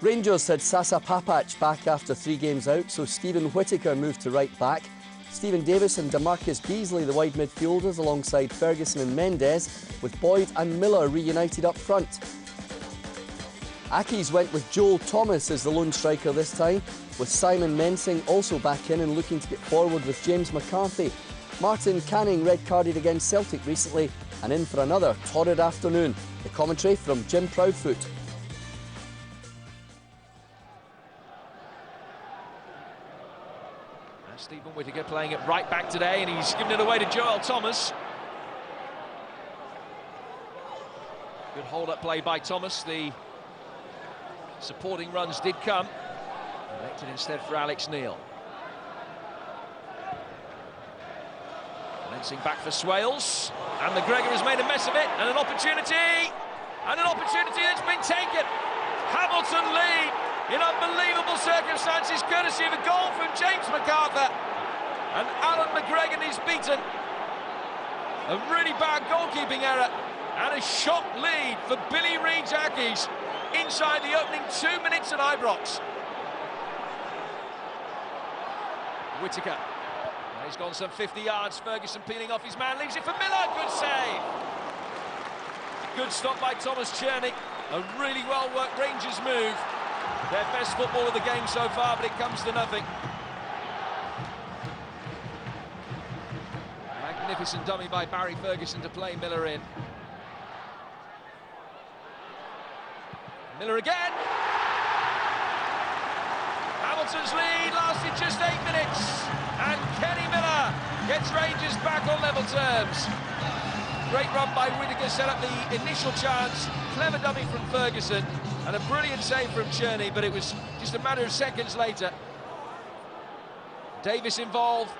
Rangers had Sasa Papac back after 3 games out, so Stephen Whittaker moved to right back. Stephen Davis and DeMarcus Beasley, the wide midfielders, alongside Ferguson and Mendes, with Boyd and Miller reunited up front. Accies went with Joel Thomas as the lone striker this time, with Simon Mensing also back in and looking to get forward with James McCarthy. Martin Canning red-carded against Celtic recently and in for another torrid afternoon. The commentary from Jim Proudfoot. Stephen Whittaker playing it right back today, and he's given it away to Joel Thomas. Good hold-up play by Thomas. The supporting runs did come. Elected instead for Alex Neil. Mensing back for Swales, and McGregor has made a mess of it, and an opportunity that's been taken. Hamilton lead in unbelievable circumstances, courtesy of a goal from James McArthur. And Alan McGregor is beaten. A really bad goalkeeping error and a shock lead for Billy Reid's Accies inside the opening 2 minutes at Ibrox. Whittaker. He's gone some 50 yards. Ferguson peeling off his man, leaves it for Miller. Good save. Good stop by Thomas Czerny. A really well-worked Rangers move. Their best football of the game so far, but it comes to nothing. Magnificent dummy by Barry Ferguson to play Miller in. Miller again. Hamilton's lead lasted just 8 minutes, and Kenny Miller gets Rangers back on level terms. Great run by Whittaker, set up the initial chance. Clever dummy from Ferguson, and a brilliant save from Czerny, but it was just a matter of seconds later. Davis involved,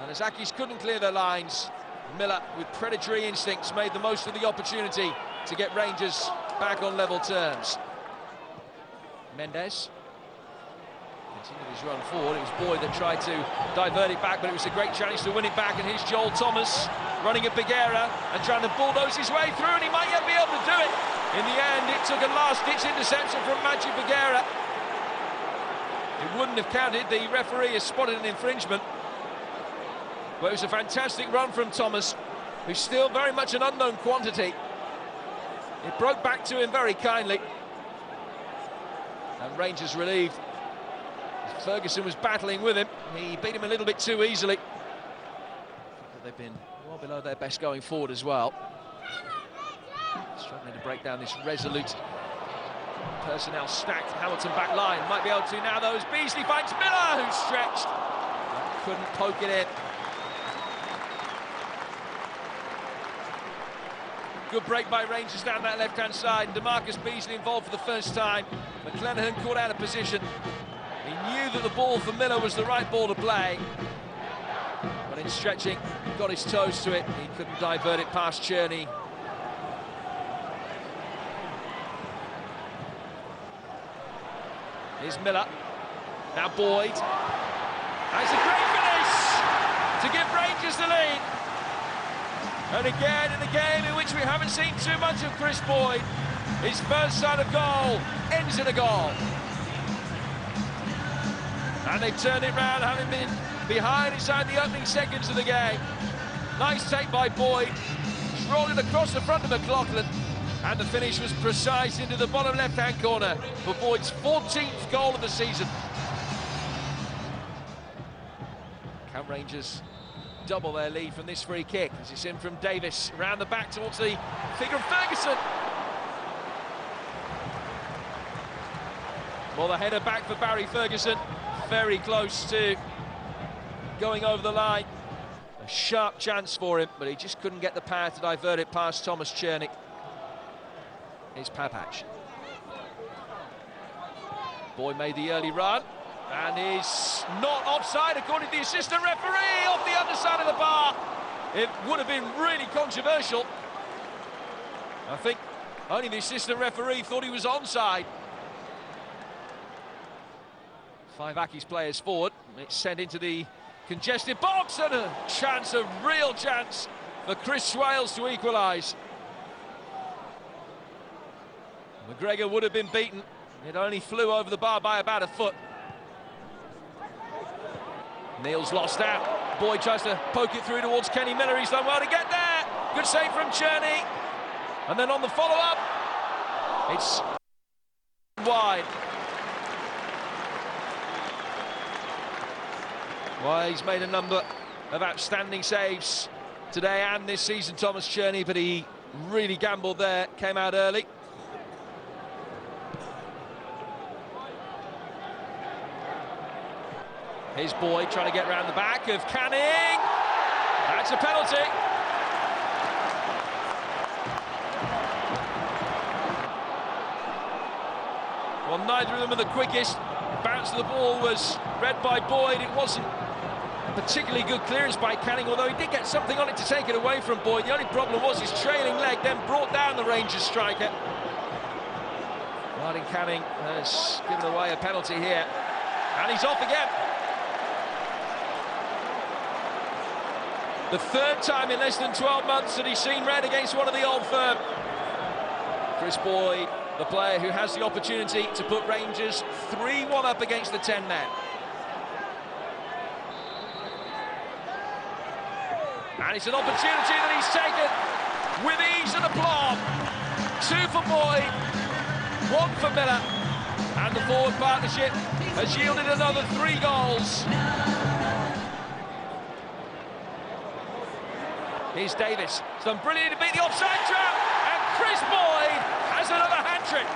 and as Accies couldn't clear their lines, Miller, with predatory instincts, made the most of the opportunity to get Rangers back on level terms. Mendes continued his run forward. It was Boyd that tried to divert it back, but it was a great challenge to win it back, and here's Joel Thomas running at Bigera and trying to bulldoze his way through, and he might yet be able to do it. In the end, it took a last-ditch interception from Maggi Bigera. It wouldn't have counted. The referee has spotted an infringement. But it was a fantastic run from Thomas, who's still very much an unknown quantity. It broke back to him very kindly. And Rangers relieved. Ferguson was battling with him. He beat him a little bit too easily. They've been well below their best going forward as well. Struggling to break down this resolute personnel stacked Hamilton back line. Might be able to now though as Beasley finds Miller, who's stretched. Couldn't poke it in. Good break by Rangers down that left-hand side. DeMarcus Beasley involved for the first time. McClenaghan caught out of position. He knew that the ball for Miller was the right ball to play. But in stretching, got his toes to it. He couldn't divert it past Czerny. Here's Miller. Now Boyd. That's a great finish to give Rangers the lead. And again, in a game in which we haven't seen too much of Chris Boyd, his first sight of goal ends in a goal. And they've turned it round, having been behind inside the opening seconds of the game. Nice take by Boyd. He's rolled it across the front of McLaughlin. And the finish was precise into the bottom left-hand corner for Boyd's 14th goal of the season. Can Rangers double their lead from this free kick as it's in from Davis, round the back towards the figure of Ferguson. Well, the header back for Barry Ferguson, very close to going over the line. A sharp chance for him, but he just couldn't get the power to divert it past Thomas Czerny. Here's Papac. Boyd made the early run and is not offside according to the assistant referee, off the underside of the bar. It would have been really controversial. I think only the assistant referee thought he was onside. 5 Accies players forward. It's sent into the congested box, and a chance, a real chance for Chris Swales to equalise. McGregor would have been beaten, It only flew over the bar by about a foot. Neal's lost out. Boyd tries to poke it through towards Kenny Miller. He's done well to get there. Good save from Cherney. And then on the follow-up, it's wide. Well, he's made a number of outstanding saves today and this season, Thomas Cherney, but he really gambled there, came out early. Here's Boyd trying to get round the back of Canning. That's a penalty. Well, neither of them are the quickest. Bounce of the ball was read by Boyd. It wasn't a particularly good clearance by Canning, although he did get something on it to take it away from Boyd. The only problem was his trailing leg then brought down the Rangers striker. Martin Canning has given away a penalty here, and he's off again. The third time in less than 12 months that he's seen red against one of the old firm. Chris Boyd, the player who has the opportunity to put Rangers 3-1 up against the 10 men. And it's an opportunity that he's taken with ease and aplomb. 2 for Boyd, 1 for Miller, and the forward partnership has yielded another 3 goals. Here's Davis. He's done brilliantly to beat the offside trap, and Chris Boyd has another hat-trick.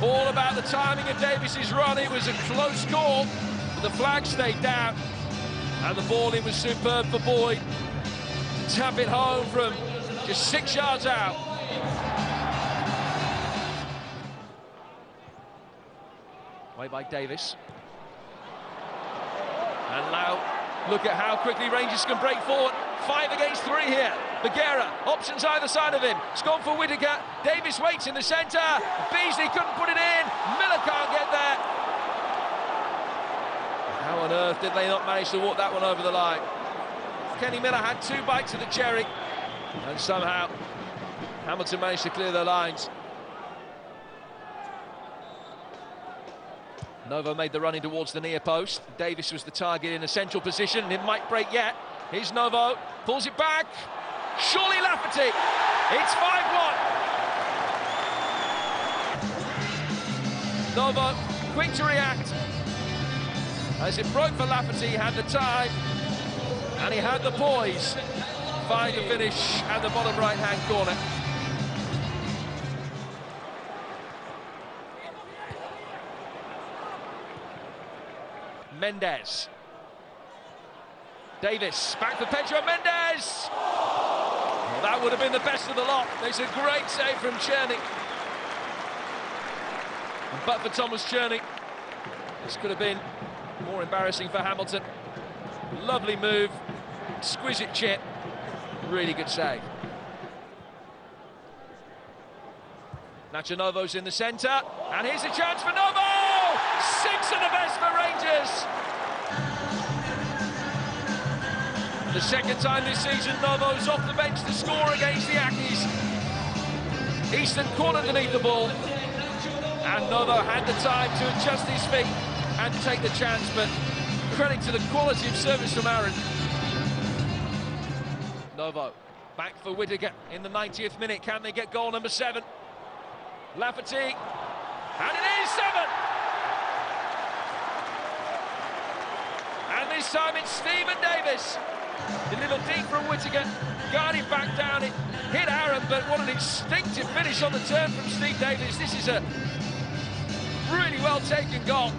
All about the timing of Davis's run. It was a close call, but the flag stayed down, and the ball in was superb for Boyd. Tap it home from just 6 yards out. Way by Davis. And now, look at how quickly Rangers can break forward. 5 against 3 here. Bagheera, options either side of him. It's gone for Whittaker. Davis waits in the centre. Beasley couldn't put it in. Miller can't get there. How on earth did they not manage to walk that one over the line? Kenny Miller had 2 bites of the cherry, and somehow Hamilton managed to clear their lines. Novo made the run in towards the near post. Davis was the target in a central position, and it might break yet. Here's Novo, pulls it back. Surely Lafferty. It's 5-1. Novo, quick to react. As it broke for Lafferty, he had the time, and he had the poise. Find the finish at the bottom right-hand corner. Mendes. Davis, back for Pedro Mendes. Well, that would have been the best of the lot. There's a great save from Cherney. But for Thomas Cherney, this could have been more embarrassing for Hamilton. Lovely move, exquisite chip, really good save. Nacho Novo's in the centre, and here's a chance for Novo! 6 and the best for Rangers! The second time this season, Novo's off the bench to score against the Ackies. Easton cornered underneath the ball, and Novo had the time to adjust his feet and take the chance, but credit to the quality of service from Aaron. Novo, back for Whittaker in the 90th minute. Can they get goal number 7? Lafferty, and it is 7! And this time it's Stephen Davis. A little deep from Whittaker, guarded back down, it hit Aaron, but what an instinctive finish on the turn from Steve Davis. This is a really well taken goal.